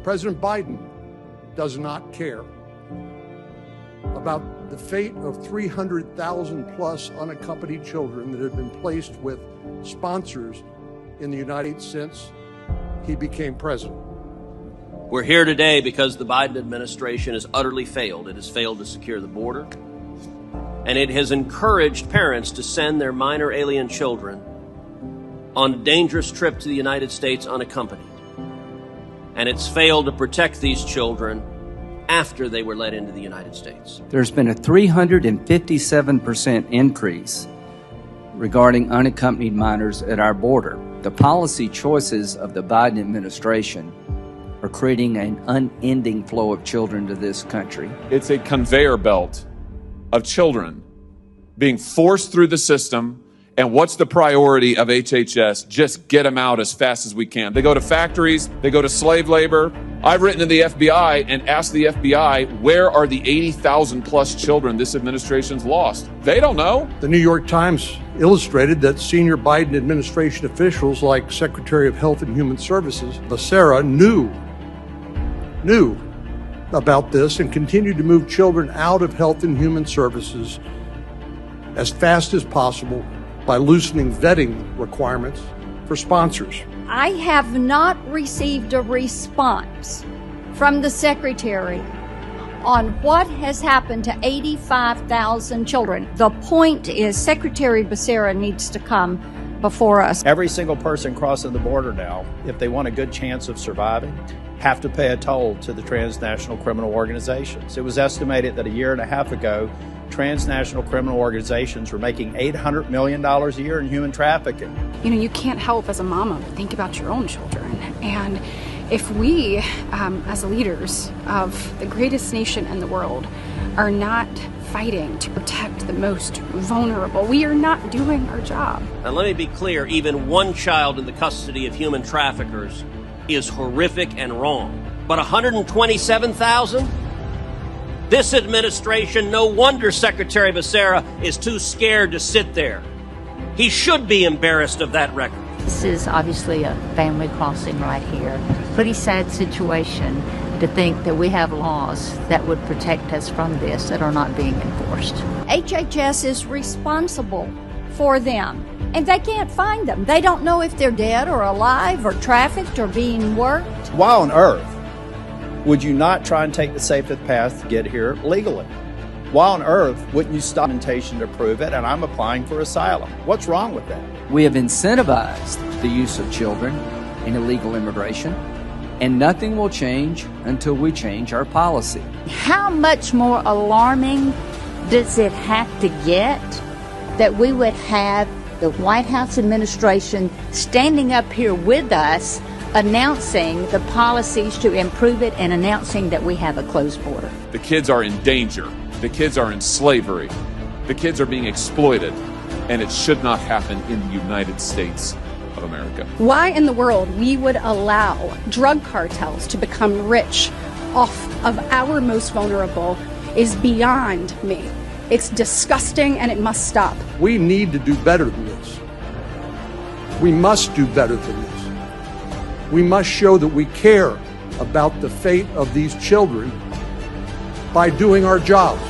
President Biden does not care about the fate of 300,000 plus unaccompanied children that have been placed with sponsors in the United States since he became president. We're here today because the Biden administration has utterly failed. It has failed to secure the border, and it has encouraged parents to send their minor alien children on a dangerous trip to the United States unaccompanied. And it's failed to protect these children after they were let into the United States. There's been a 357% increase regarding unaccompanied minors at our border. The policy choices of the Biden administration are creating an unending flow of children to this country. It's a conveyor belt of children being forced through the system. And what's the priority of HHS? Just get them out as fast as we can. They go to factories, they go to slave labor. I've written to the FBI and asked the FBI, where are the 80,000 plus children this administration's lost? They don't know. The New York Times illustrated that senior Biden administration officials like Secretary of Health and Human Services, Becerra, knew about this and continued to move children out of Health and Human Services as fast as possible by loosening vetting requirements for sponsors. I have not received a response from the Secretary on what has happened to 85,000 children. The point is Secretary Becerra needs to come before us. Every single person crossing the border now, if they want a good chance of surviving, have to pay a toll to the transnational criminal organizations. It was estimated that a year and a half ago, transnational criminal organizations were making $800 million a year in human trafficking. You know, you can't help as a mama but think about your own children. And if we, as leaders of the greatest nation in the world, are not fighting to protect the most vulnerable, we are not doing our job. And let me be clear, even one child in the custody of human traffickers is horrific and wrong. But 127,000? This administration, no wonder Secretary Becerra is too scared to sit there. He should be embarrassed of that record. This is obviously a family crossing right here. Pretty sad situation to think that we have laws that would protect us from this that are not being enforced. HHS is responsible for them, and they can't find them. They don't know if they're dead or alive or trafficked or being worked. Why on earth would you not try and take the safest path to get here legally? Why on earth wouldn't you stop documentation to prove it and I'm applying for asylum? What's wrong with that? We have incentivized the use of children in illegal immigration, and nothing will change until we change our policy. How much more alarming does it have to get that we would have the White House administration standing up here with us announcing the policies to improve it and announcing that we have a closed border? The kids are in danger. The kids are in slavery. The kids are being exploited. And it should not happen in the United States of America. Why in the world we would allow drug cartels to become rich off of our most vulnerable is beyond me. It's disgusting and it must stop. We need to do better than this. We must do better than this. We must show that we care about the fate of these children by doing our jobs.